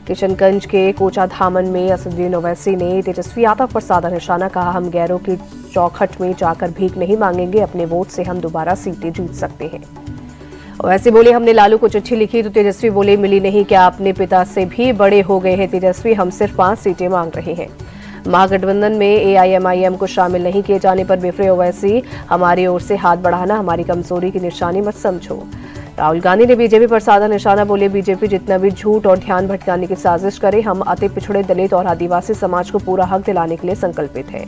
किशनगंज के कोचा धामन में असदुद्दीन ओवैसी ने तेजस्वी यादव पर साधा निशाना, कहा हम गैरों की चौखट में जाकर भीख नहीं मांगेंगे, अपने वोट से हम दोबारा सीटें जीत सकते हैं। ओवैसी बोले हमने लालू को चिट्ठी लिखी तो तेजस्वी बोले मिली नहीं, क्या अपने पिता से भी बड़े हो गए हैं तेजस्वी, हम सिर्फ 5 सीटें मांग रहे हैं। महागठबंधन में एआईएमआईएम को शामिल नहीं किए जाने पर बिफरे ओवैसी, हमारी ओर से हाथ बढ़ाना हमारी कमजोरी की निशानी मत समझो। राहुल गांधी ने बीजेपी पर साधा निशाना, बोले बीजेपी जितना भी झूठ और ध्यान भटकाने की साजिश करे, हम अति पिछड़े दलित और आदिवासी समाज को पूरा हक दिलाने के लिए संकल्पित हैं।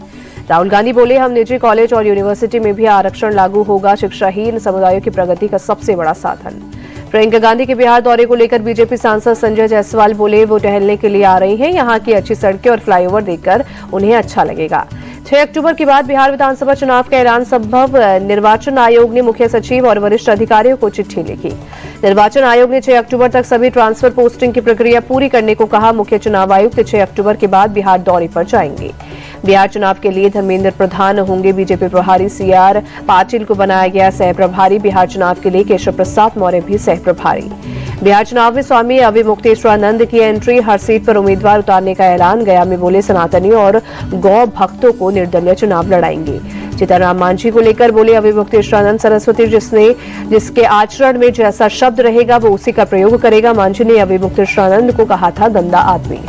राहुल गांधी बोले हम निजी कॉलेज और यूनिवर्सिटी में भी आरक्षण लागू होगा, शिक्षाहीन समुदायों की प्रगति का सबसे बड़ा साधन। प्रियंका गांधी के बिहार दौरे को लेकर बीजेपी सांसद संजय जायसवाल बोले वो टहलने के लिए आ रही हैं, यहाँ की अच्छी सड़कें और फ्लाईओवर देखकर उन्हें अच्छा लगेगा। 6 अक्टूबर के बाद बिहार विधानसभा चुनाव का ऐलान संभव, निर्वाचन आयोग ने मुख्य सचिव और वरिष्ठ अधिकारियों को चिट्ठी लिखी। निर्वाचन आयोग ने 6 अक्टूबर तक सभी ट्रांसफर पोस्टिंग की प्रक्रिया पूरी करने को कहा। मुख्य चुनाव आयुक्त 6 अक्टूबर के बाद बिहार दौरे पर जाएंगे। बिहार चुनाव के लिए धर्मेंद्र प्रधान होंगे बीजेपी प्रभारी, सीआर पाटिल को बनाया गया सह प्रभारी। बिहार चुनाव के लिए केशव प्रसाद मौर्य भी सह प्रभारी। बिहार चुनाव में स्वामी अविमुक्तेश्वरानंद की एंट्री, हर सीट पर उम्मीदवार उतारने का ऐलान। गया में बोले सनातनी और गौ भक्तों को निर्दलीय चुनाव लड़ाएंगे। चितरराम मांझी को लेकर बोले अविमुक्तेश्वरानंद सरस्वती जिसके आचरण में जैसा शब्द रहेगा वो उसी का प्रयोग करेगा। मांझी ने अविमुक्तेश्वरानंद को कहा था गंदा आदमी।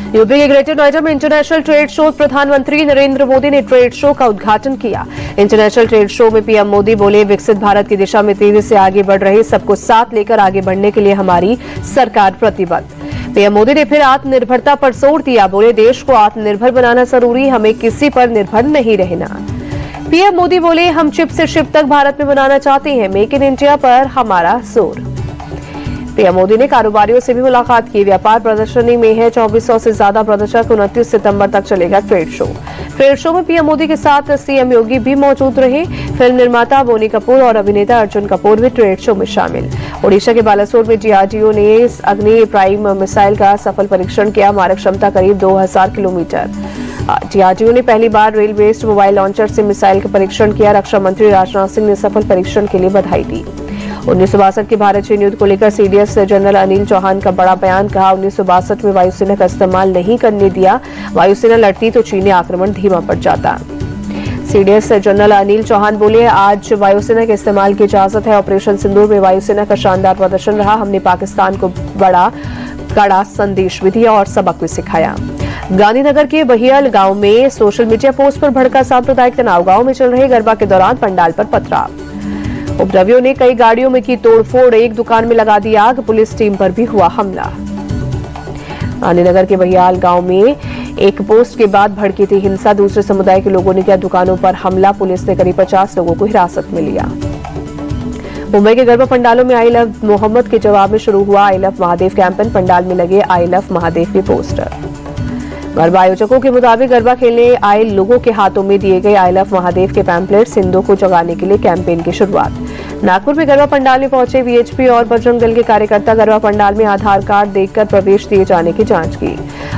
यूपी के ग्रेटर नोएडा में इंटरनेशनल ट्रेड शो, प्रधानमंत्री नरेंद्र मोदी ने ट्रेड शो का उद्घाटन किया। इंटरनेशनल ट्रेड शो में पीएम मोदी बोले विकसित भारत की दिशा में तेजी से आगे बढ़ रहे, सबको साथ लेकर आगे बढ़ने के लिए हमारी सरकार प्रतिबद्ध। पीएम मोदी ने फिर आत्मनिर्भरता पर जोर दिया, बोले देश को आत्मनिर्भर बनाना जरूरी, हमें किसी पर निर्भर नहीं रहना। पीएम मोदी बोले हम चिप से शिप तक भारत में बनाना चाहते हैं, मेक इन इंडिया पर हमारा जोर। पीएम मोदी ने कारोबारियों से भी मुलाकात की। व्यापार प्रदर्शनी में है 2400 से ज्यादा प्रदर्शक। 29 सितंबर तक चलेगा ट्रेड शो। ट्रेड शो में पीएम मोदी के साथ सीएम योगी भी मौजूद रहे। फिल्म निर्माता बोनी कपूर और अभिनेता अर्जुन कपूर भी ट्रेड शो में शामिल। ओडिशा के बालासोर में डीआरडीओ ने अग्नि प्राइम मिसाइल का सफल परीक्षण किया। मारक क्षमता करीब 2000 किलोमीटर। डीआरडीओ ने पहली बार रेल बेस्ड मोबाइल लॉन्चर से मिसाइल का परीक्षण किया। रक्षा मंत्री राजनाथ सिंह ने सफल परीक्षण के लिए बधाई दी। 1962 के भारत चीन युद्ध को लेकर सीडीएस जनरल अनिल चौहान का बड़ा बयान, कहा 1962 में वायुसेना का इस्तेमाल नहीं करने दिया, वायुसेना लड़ती तो चीनी आक्रमण धीमा पड़ जाता। सीडीएस जनरल अनिल चौहान बोले आज वायुसेना के इस्तेमाल की इजाजत है। ऑपरेशन सिंदूर में वायुसेना का शानदार प्रदर्शन रहा, हमने पाकिस्तान को बड़ा कड़ा संदेश भी दिया और सबक भी सिखाया। गांधीनगर के बहियल गांव में सोशल मीडिया पोस्ट पर भड़का सांप्रदायिक तनाव। गांव में चल रहे गरबा के दौरान पंडाल पर पथराव। उपद्रवियों ने कई गाड़ियों में की तोड़फोड़, एक दुकान में लगा दी आग, पुलिस टीम पर भी हुआ हमला। गांधीनगर के बहियाल गांव में एक पोस्ट के बाद भड़की थी हिंसा, दूसरे समुदाय के लोगों ने किया दुकानों पर हमला, पुलिस ने करीब 50 लोगों को हिरासत में लिया। मुंबई के गरबा पंडालों में आई लव मोहम्मद के जवाब में शुरू हुआ I love Mahadev campaign. Pandal में लगे आई लव महादेव के पोस्टर। गरबा आयोजकों के मुताबिक गरबा खेलने आए लोगों के हाथों में दिए गए आई लव महादेव के पैम्पलेट्स, हिंदुओं को जगाने के लिए कैंपेन की शुरुआत। नागपुर में गरबा पंडाल में पहुंचे वीएचपी और बजरंग दल के कार्यकर्ता। गरबा पंडाल में आधार कार्ड देखकर प्रवेश दिए जाने की जांच की।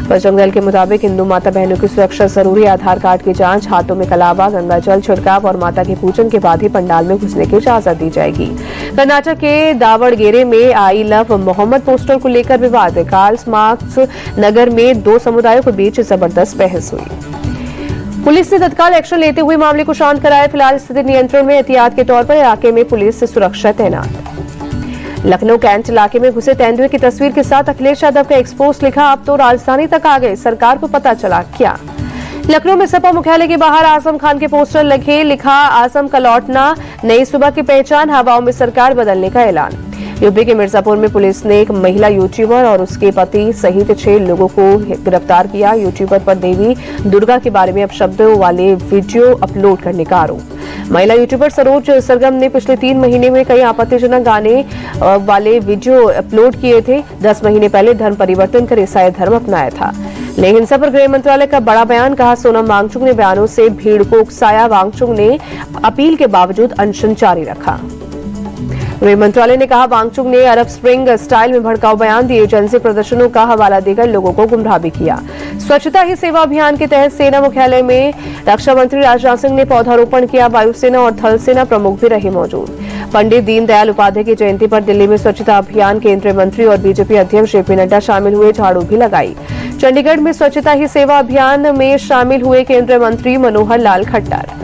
बजरंग दल के मुताबिक हिंदू माता बहनों की सुरक्षा जरूरी, आधार कार्ड की जांच, हाथों में कलावा, गंगा जल छिड़काव और माता के पूजन के बाद ही पंडाल में घुसने की इजाजत दी जाएगी। कर्नाटक के दावड़गेरे में आई लव मोहम्मद पोस्टर को लेकर विवाद। कार्ल्स मार्क्स नगर में 2 समुदायों के बीच जबरदस्त बहस हुई। पुलिस ने तत्काल एक्शन लेते हुए मामले को शांत कराया। फिलहाल स्थिति नियंत्रण में, एहतियात के तौर पर इलाके में पुलिस से सुरक्षा तैनात। लखनऊ कैंट इलाके में घुसे तेंदुए की तस्वीर के साथ अखिलेश यादव का एक्सपोस्ट लिखा, अब तो राजधानी तक आ गए, सरकार को पता चला क्या। लखनऊ में सपा मुख्यालय के बाहर आजम खान के पोस्टर लगे, लिखा आजम का लौटना, नई सुबह की पहचान, हवाओं में सरकार बदलने का ऐलान। यूपी के मिर्जापुर में पुलिस ने एक महिला यूट्यूबर और उसके पति सहित 6 लोगों को गिरफ्तार किया। यूट्यूबर पर देवी दुर्गा के बारे में अपशब्दों वाले वीडियो अपलोड करने का आरोप। महिला यूट्यूबर सरोज सरगम ने पिछले 3 महीने में कई आपत्तिजनक गाने वाले वीडियो अपलोड किए थे। 10 महीने पहले धर्म परिवर्तन कर ईसाई धर्म अपनाया था। लेकिन हिंसा पर गृह मंत्रालय का बड़ा बयान, कहा सोनम वांगचुक ने बयानों से भीड़ को उकसाया। वांगचुक ने अपील के बावजूद अनशन जारी रखा। गृह मंत्रालय ने कहा वांगचुक ने अरब स्प्रिंग स्टाइल में भड़काऊ बयान दिए, एजेंसी प्रदर्शनों का हवाला देकर लोगों को गुमराह भी किया। स्वच्छता ही सेवा अभियान के तहत सेना मुख्यालय में रक्षा मंत्री राजनाथ सिंह ने पौधारोपण किया। वायुसेना और थल सेना प्रमुख भी रहे मौजूद। पंडित दीनदयाल उपाध्याय की जयंती पर दिल्ली में स्वच्छता अभियान केंद्रीय मंत्री और बीजेपी अध्यक्ष जेपी नड्डा शामिल हुए, झाड़ू भी लगाई। चंडीगढ़ में स्वच्छता ही सेवा अभियान में शामिल हुए केंद्रीय मंत्री मनोहर लाल खट्टर।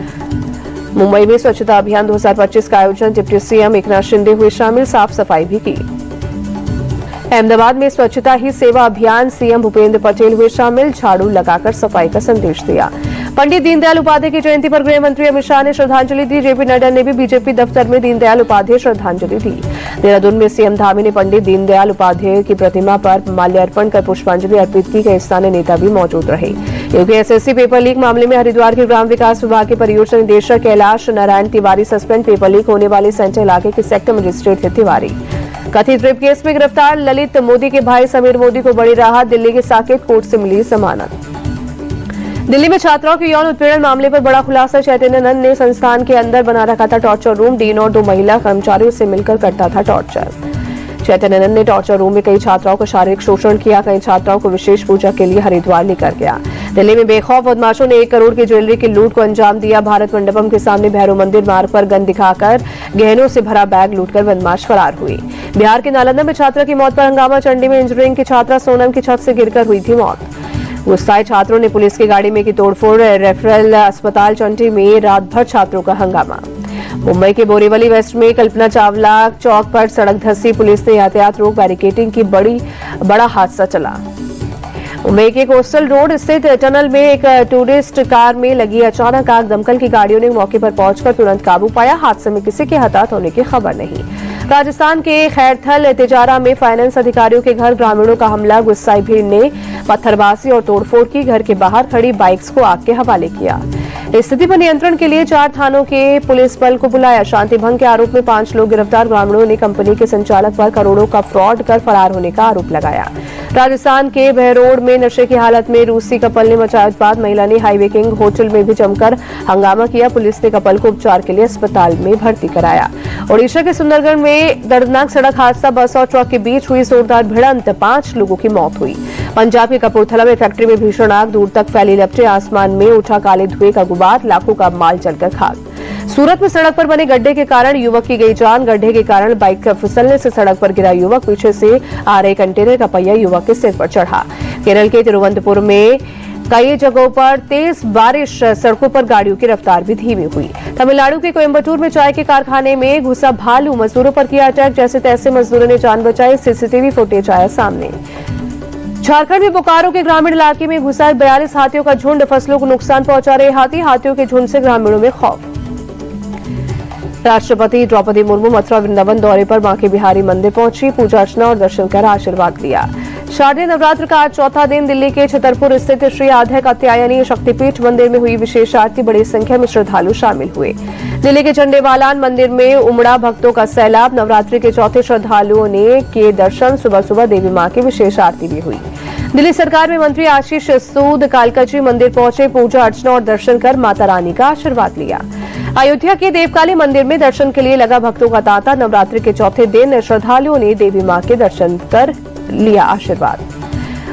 मुंबई में स्वच्छता अभियान 2025 का आयोजन, डिप्टी सीएम एकनाथ शिंदे हुए शामिल, साफ सफाई भी की। अहमदाबाद में स्वच्छता ही सेवा अभियान, सीएम भूपेंद्र पटेल हुए शामिल, झाड़ू लगाकर सफाई का संदेश दिया। पंडित दीनदयाल उपाध्याय की जयंती पर गृह मंत्री अमित शाह ने श्रद्धांजलि दी। जेपी नड्डा ने भी बीजेपी दफ्तर में दीनदयाल उपाध्याय श्रद्धांजलि दी। देहरादून में सीएम धामी ने पंडित दीनदयाल उपाध्याय की प्रतिमा पर माल्यार्पण कर पुष्पांजलि अर्पित की। कई स्थानीय नेता भी मौजूद रहे। यूपी एसएससी पेपर लीक मामले में हरिद्वार के ग्राम विकास विभाग के परियोजना निदेशक Kailash Narayan Tiwari suspend. Paper leak होने वाले सेंटर इलाके के सेक्टर मजिस्ट्रेट थे तिवारी। कथित रेप केस में गिरफ्तार ललित मोदी के भाई समीर मोदी को बड़ी राहत, दिल्ली के साकेत कोर्ट से मिली जमानत। दिल्ली में छात्राओं के यौन उत्पीड़न मामले पर बड़ा खुलासा, चैतन्य नंद ने संस्थान के अंदर बना रखा था टॉर्चर रूम। डीन और 2 महिला कर्मचारियों से मिलकर करता था टॉर्चर। चैतन्य नंद ने टॉर्चर रूम में कई छात्राओं का शारीरिक शोषण किया। कई छात्राओं को विशेष पूजा के लिए हरिद्वार लेकर गया। दिल्ली में बेखौफ बदमाशों ने 1 करोड़ की ज्वेलरी की लूट को अंजाम दिया। भारत मंडपम के सामने भैरव मंदिर मार्ग पर गन दिखाकर गहनों से भरा बैग लूटकर बदमाश फरार हुए। बिहार के नालंदा में छात्रा की मौत पर हंगामा। चंडी में इंजीनियरिंग की छात्रा सोनम की छत से गिरकर हुई थी मौत। गुस्साए छात्रों ने पुलिस की गाड़ी में की तोड़फोड़। रेफरल अस्पताल चंडी में रात भर छात्रों का हंगामा। मुंबई के बोरीवली वेस्ट में कल्पना चावला चौक पर सड़क धंसी, पुलिस ने यातायात रोक बैरिकेडिंग की, बड़ा हादसा चला। मुंबई के कोस्टल रोड स्थित टनल में एक टूरिस्ट कार में लगी अचानक आग। दमकल की गाड़ियों ने मौके पर पहुंचकर तुरंत काबू पाया। हादसे में किसी के हताहत होने की खबर नहीं। राजस्थान के खैरथल तिजारा में फाइनेंस अधिकारियों के घर ग्रामीणों का हमला। गुस्साई भीड़ ने पत्थरबाजी और तोड़फोड़ की। घर के बाहर खड़ी बाइक्स को आग के हवाले किया। स्थिति पर नियंत्रण के लिए 4 थानों के पुलिस बल को बुलाया। शांति भंग के आरोप में 5 लोग गिरफ्तार। ग्रामीणों ने कंपनी के संचालक पर करोड़ों का फ्रॉड कर फरार होने का आरोप लगाया। राजस्थान के बहरोड में नशे की हालत में रूसी कपल ने मचाया उत्पात। महिला ने हाईवे किंग होटल में भी जमकर हंगामा किया। पुलिस ने कपल को उपचार के लिए अस्पताल में भर्ती कराया। ओडिशा के सुंदरगढ़ में दर्दनाक सड़क हादसा, बस और ट्रक के बीच हुई जोरदार भिड़ंत, 5 लोगों की मौत हुई। पंजाब के कपूरथला में फैक्ट्री में भीषण आग, दूर तक फैली लपटें, आसमान में उठा काले धुएं का गुबार, लाखों का माल जलकर खाक। सूरत में सड़क पर बने गड्ढे के कारण युवक की गई जान। गड्ढे के कारण बाइक फिसलने से सड़क पर गिरा युवक, पीछे से आ रहे कंटेनर का पहिया युवक के सिर पर चढ़ा। केरल के तिरुवनंतपुरम में कई जगहों पर तेज बारिश, सड़कों पर गाड़ियों की रफ्तार भी धीमी हुई। तमिलनाडु के कोयम्बटूर में चाय के कारखाने में घुसा भालू, मजदूरों पर किया अटैक। जैसे तैसे मजदूरों ने जान बचाई। सीसीटीवी फुटेज आया सामने। झारखंड में बोकारो के ग्रामीण इलाके में घुसा 42 हाथियों का झुंड, फसलों को नुकसान पहुंचा रहे हाथी। हाथियों के झुंड से ग्रामीणों में खौफ। राष्ट्रपति द्रौपदी मुर्मू मथुरा वृंदावन दौरे पर बांके बिहारी मंदिर पहुंची, पूजा अर्चना और दर्शन कर आशीर्वाद लिया। शारदीय नवरात्र का आज चौथा दिन दिल्ली के छतरपुर स्थित श्री आध्या कात्यायनी शक्तिपीठ मंदिर में हुई विशेष आरती। बड़ी संख्या में श्रद्धालु शामिल हुए। दिल्ली के झंडेवालान मंदिर में उमड़ा भक्तों का सैलाब। नवरात्रि के चौथे श्रद्धालुओं ने किए दर्शन। सुबह सुबह देवी मां की विशेष आरती भी हुई। दिल्ली सरकार में मंत्री आशीष सूद कालकाजी मंदिर पहुंचे, पूजा अर्चना और दर्शन कर माता रानी का आशीर्वाद लिया। अयोध्या के देवकाली मंदिर में दर्शन के लिए लगा भक्तों का तांता। नवरात्रि के चौथे दिन श्रद्धालुओं ने देवी मां के दर्शन कर लिया आशीर्वाद।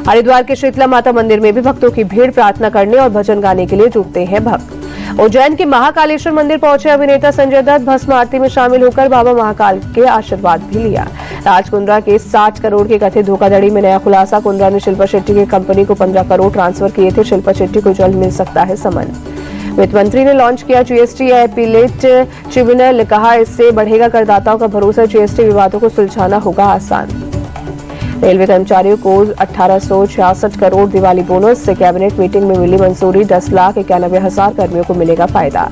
हरिद्वार के शीतला माता मंदिर में भी भक्तों की भीड़, प्रार्थना करने और भजन गाने के लिए जुटते हैं भक्त। उज्जैन के महाकालेश्वर मंदिर पहुंचे अभिनेता संजय दत्त, भस्म आरती में शामिल होकर बाबा महाकाल के आशीर्वाद भी लिया। राज कुंद्रा के 60 करोड़ की कथित धोखाधड़ी में नया खुलासा। कुंद्रा ने शिल्पा शेट्टी की कंपनी को 15 करोड़ ट्रांसफर किए थे। शिल्पा शेट्टी को जल्द मिल सकता है समन। वित्त मंत्री ने लॉन्च किया जीएसटी अपीलेट ट्रिब्यूनल, कहा इससे बढ़ेगा करदाताओं का भरोसा। जीएसटी विवादों को सुलझाना होगा आसान। रेलवे कर्मचारियों को 1866 करोड़ दिवाली बोनस से कैबिनेट मीटिंग में मिली मंजूरी। 10,91,000 कर्मियों को मिलेगा फायदा।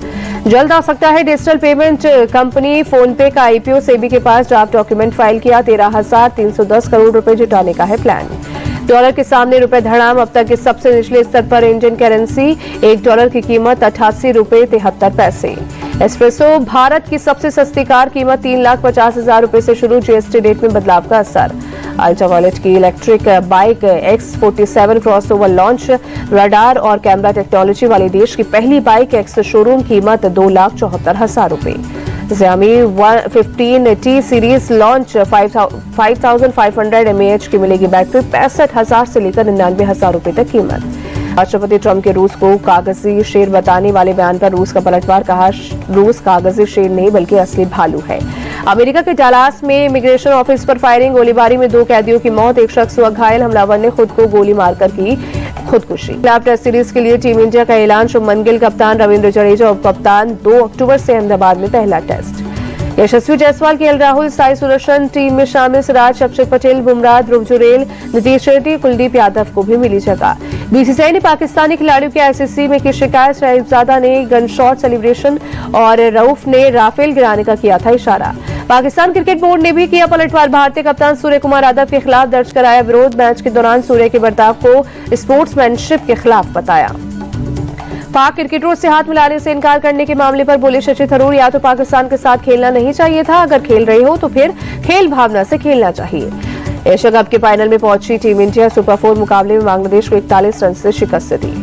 जल्द आ सकता है डिजिटल पेमेंट कंपनी फोन पे का आईपीओ। सेबी के पास ड्राफ्ट डॉक्यूमेंट फाइल किया। 13,310 करोड़ रुपए जुटाने का है प्लान। डॉलर के सामने रुपए धड़ाम, अब तक के सबसे निचले स्तर पर इंडियन करेंसी। $1 की कीमत 88 रुपए 73 पैसे। एस्प्रेसो भारत की सबसे सस्ती कार, कीमत 3,50,000 रुपए से शुरू। जीएसटी रेट में बदलाव का असर। अल्ट्रावायलेट की electric bike X47 crossover launch. Radar और कैमरा टेक्नोलॉजी वाली देश की पहली बाइक एक्स शोरूम, कीमत 2,74,000 रुपए। Xiaomi 15T series launch 5500 mAh की मिलेगी बैटरी, 65,000 से लेकर 99,000 रुपए तक कीमत। राष्ट्रपति ट्रंप के रूस को कागजी शेर बताने वाले बयान पर रूस का पलटवार, कहा रूस कागजी शेर नहीं बल्कि असली भालू है। अमेरिका के डलास में इमिग्रेशन ऑफिस पर फायरिंग, गोलीबारी में 2 कैदियों की मौत, एक शख्स हुआ घायल, हमलावर ने खुद को गोली मारकर की खुदकुशी। टेस्ट सीरीज के लिए टीम इंडिया का ऐलान, शुभमन गिल कप्तान, रविंद्र जडेजा उप कप्तान। 2 अक्टूबर से अहमदाबाद में पहला टेस्ट। यशस्वी जायसवाल, केएल राहुल, साई सुदर्शन टीम में शामिल, सिराज, अक्षर पटेल, बुमराह, ध्रुव जुरेल, नीतीश रेड्डी, कुलदीप यादव को भी मिली जगह। बीसीसीआई ने पाकिस्तानी खिलाड़ियों के आईसीसी में की शिकायत, साहिबजादा ने गन शॉट सेलिब्रेशन और रऊफ ने राफेल गिराने का किया था इशारा। पाकिस्तान क्रिकेट बोर्ड ने भी किया पलटवार, भारतीय कप्तान सूर्य कुमार यादव के खिलाफ दर्ज कराया विरोध, मैच के दौरान सूर्य के बर्ताव को स्पोर्ट्समैनशिप के खिलाफ बताया। पाक क्रिकेटरों से हाथ मिलाने से इनकार करने के मामले पर बोले शशि थरूर, या तो पाकिस्तान के साथ खेलना नहीं चाहिए था, अगर खेल रहे हो तो फिर खेल भावना से खेलना चाहिए। एशिया कप के फाइनल में पहुंची टीम इंडिया, सुपर 4 मुकाबले में बांग्लादेश को 41 रन से शिकस्त दी।